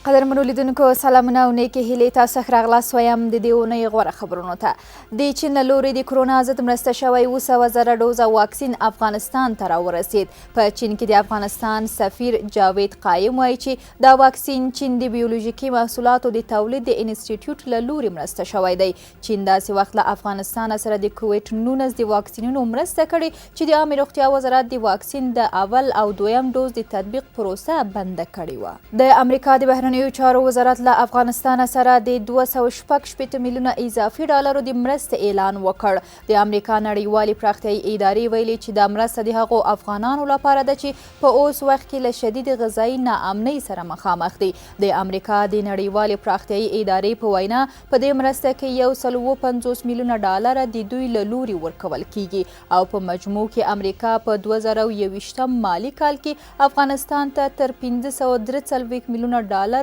قدرمنو لیدونکو سلامونه او نیکې هیلې تاسو ښه راغلاست وایم د دې اونۍ غوره خبرونو ته د چین له لورې د کرونا ضد مرسته شوی 700,000 ډوزه واکسین افغانستان ته راورسید. په چین کې د افغانستان سفیر جاوید قایم وایي چې دا واکسین چین د بیولوژیکي محصولاتو د تولید د انسټیټیوټ له لورې مرسته شوی دی. چین داسې وخت له افغانستان سره د کوویډ-19 د واکسینونو مرسته کړې چې د عامې روغتیا وزارت د واکسین د اول او دویم ډوز د تطبیق پروسه بنده کړې وه. د امریکا د بهرنیو چارو وزارت له افغانستان سره د 216 میلیونه اضافي ډالرو د مرستې اعلان وکړ. د امریکا نړیوالې پراختیایي ادارې ویلي چې دا مرسته د هغو افغانانو لپاره ده چې په اوس وخت کې له شدید غذایي ناامنۍ سره مخامخ دي. د امریکا د نړیوالې پراختیایي ادارې په وینا په دې مرسته کې 150 میلیونه ډالر د دوی له لوري ورکول کیږي او په مجموع کې امریکا په 2023 مالي کال کې افغانستان ته تر 543 میلیونه ډالر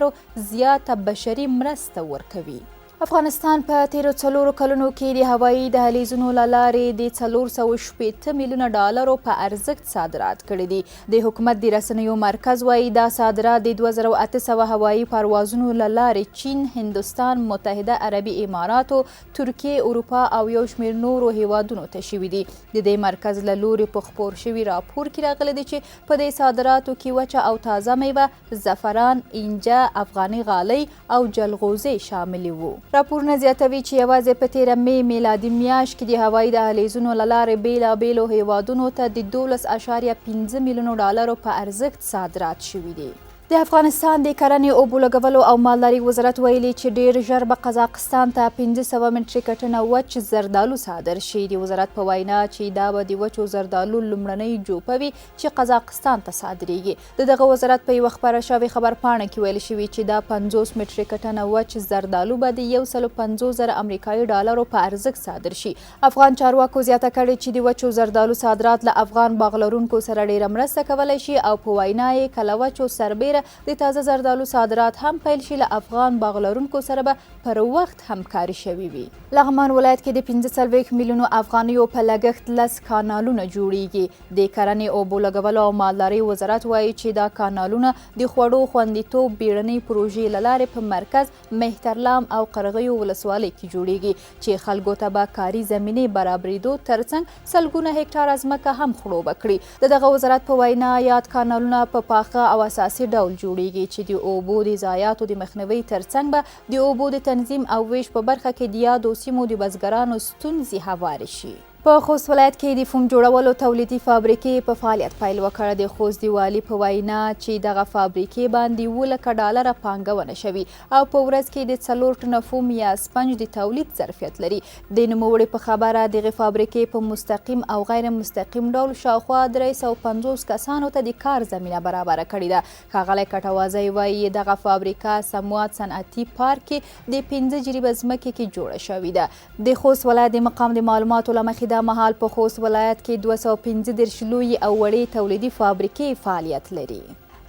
زیاته بشري مرسته ورکوي. افغانستان په تیرو 4 کلونو کې د هوایي دهلیزونو له لارې د 460 میلیونه ډالرو په ارزښت صادرات کړي دي. د حکومت د رسنیو مرکز وایي دا صادرات د 2800 هوایي پروازونو له لارې چین، هندوستان، متحده عربي اماراتو، ترکیې، اروپا او یو شمېر نورو هیوادونو ته شوي دي. د دې مرکز له لورې په خپور شوي راپور کې راغلي دي چې په دې صادراتو کې وچه او تازه میوه، زعفران، اینجه، افغاني غالۍ او جلغوزي شامل وو. راپورونه زیاتوي چې یوازې په تیره مې میلادي میاشت کې د هوایي دهلیزونو له لارې بیلابیلو هیوادونو ته د 12.5 میلیونو ډالرو په ارزښت صادرات شوي دي. د افغانستان د کرنې، اوبو لګولو او مالدارۍ وزارت ویلي چې ډیر ژر به قزاقستان ته 500 مټریکه ټنه وچ زردالو صادر شي. د وزارت په وینا چې دا به د وچو زردالو لومړنۍ جوپه وي چې قزاقستان ته صادریږي. د دغه وزارت په یوه خپره شوې خبرپاڼه کې ویل شوي چې دا 50 مټریکه ټنه وچ زردالو به د 150,000 امریکایي ډالرو په ارزښت صادر شي. افغان چارواکو زیاته کړې چې د وچو زردالو صادرات له افغان باغ لرونکو سره ډیره مرسته کولی شي او په وینا یې کله وچو سربیره د تازه زردالو صادرات هم پیل شي. له افغان باغ لرونکو سره به پر وخت همکاري شوې وي. لغمان ولایت کې د 45 میلیونو افغانیو په لګښت 10 کانالونه جوړیږي. د کرنې، اوبو لګولو او مالدارۍ وزارت وایي چې دا کانالونه د خوړو خوندیتوب بیړنۍ پروژې له لارې په مرکز، مهترلام او قرغیو ولسوالۍ کې جوړیږي چې خلکو ته به کاري زمینې برابرېدو ترڅنګ سلګونه هکټاره ځمکه هم خړوبه کړي. د دغه وزارت په وینا یاد کانالونه په پاخه او اساسي ډول جوړیږي چې د اوبو د ضایعاتو د مخنیوي ترڅنګ به د اوبو د تنظیم او ویش په برخه کې د یادو سیمو د بزګرانو ستونزې هوارې شي. په خوست ولایت کې د فوم جوړولو تولیدي فابریکې په فعالیت پیل وکړ. د خوست د والي په وینا چې دغه فابریکې باندې 10,000 ډالره پانګونه شوي او په ورځ کې د 4 ټنه فوم یا سپنج د تولید ظرفیت لري. د نوموړي په خبره دغه فابریکې په مستقیم او غیر مستقیم ډول شاوخوا 350 کسانو ته د کار زمینه برابره کړې ده. ښاغلی کټوازی وایي دغه فابریکه سموات صنعتي پارک کې د 15 جریبه ځمکې کې جوړه شوې ده. د خوست ولایت د مقام د معلوماتو له مخې دا مهال په خوست ولایت کې 215 لویې او وړې تولیدي فابریکې فعالیت لري.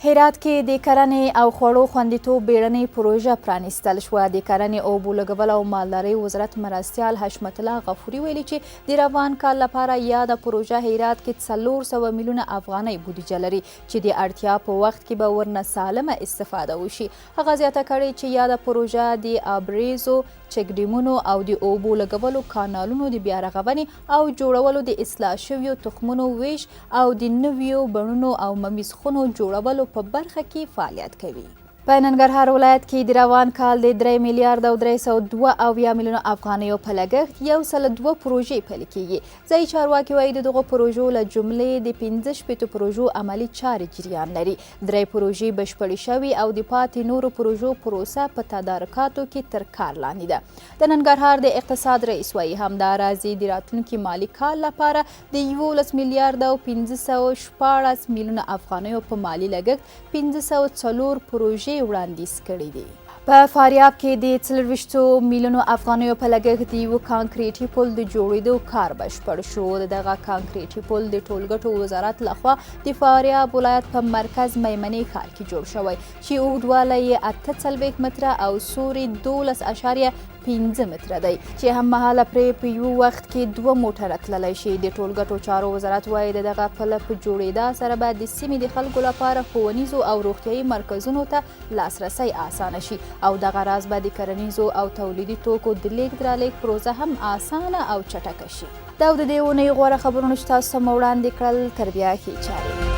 هرات کې د کرنې او خوړو خوندیتوب بیړنۍ پروژه پرانیستل شوه. د کرنې، اوبو لګولو او مالدارۍ وزارت مرستیال حشمت الله غفوري ویلي چې د روان کال لپاره یاده پروژه هرات کې 400 میلیونه افغانۍ بودیجه لري چې د اړتیا په وخت کې به ورنه سالمه استفاده وشي. هغه زیاته کړې چې یاده پروژه د آبریزو، چک ډیمونو او د اوبو لګولو کانالونو د بیا رغونې او جوړولو، د اصلاح شویو تخمونو ویش او د نویو بڼونو او ممیز خونو جوړولو په برخه کې فعالیت کوي. په ننګرهار ولایت کې د روان کال د 3 میلیارډ او 302 میلیونه افغانیو په لګښت 102 پروژې پیل کیږي. ځایي چارواکي وایي د دغو پروژو له جملې د 15 پروژو عملي چارې جریان لري. 3 پروژې بشپړې شوي او د پاتې نورو پروژو پروسه په تدارکاتو کې تر کار لاندې ده. د ننګرهار د اقتصاد رئیس وایي همداراز د راتلونکي مالي کال لپاره د 11 میلیارډ او 514 میلیونه افغانیو په مالي لګښت 504 پروژې وړاندیز کړي دي. په فاریاب کې د 24 میلیونو افغانیو په لګښت د یوه کانکریټي پل د جوړېدو کار بشپړ شو. دغه کانکریټي پل د ټولګټو وزارت لخوا د فاریاب ولایت په مرکز میمنې ښار کې جوړ شوی چې اوږدوالی یې 48 متره او سوري 12.5 متره دی چې هممهاله پرې په یو وخت کې 2 موټره تللی شي. د ټولګټو چارو وزارت وایي د دغه پل په جوړېدا سره به د سیمې د خلکو لپاره ښوونیزو او روغتیایي مرکزونو ته لاسرسی اسانه شي او دغه راز به د کرنیزو او تولیدي توکو د لیږد رالېږد پروسه هم اسانه او چټکه شي. دا د دې اونۍ غوره خبرونه چې تاسو ته مو وړاندې کړل، تر بیا ښې چارې.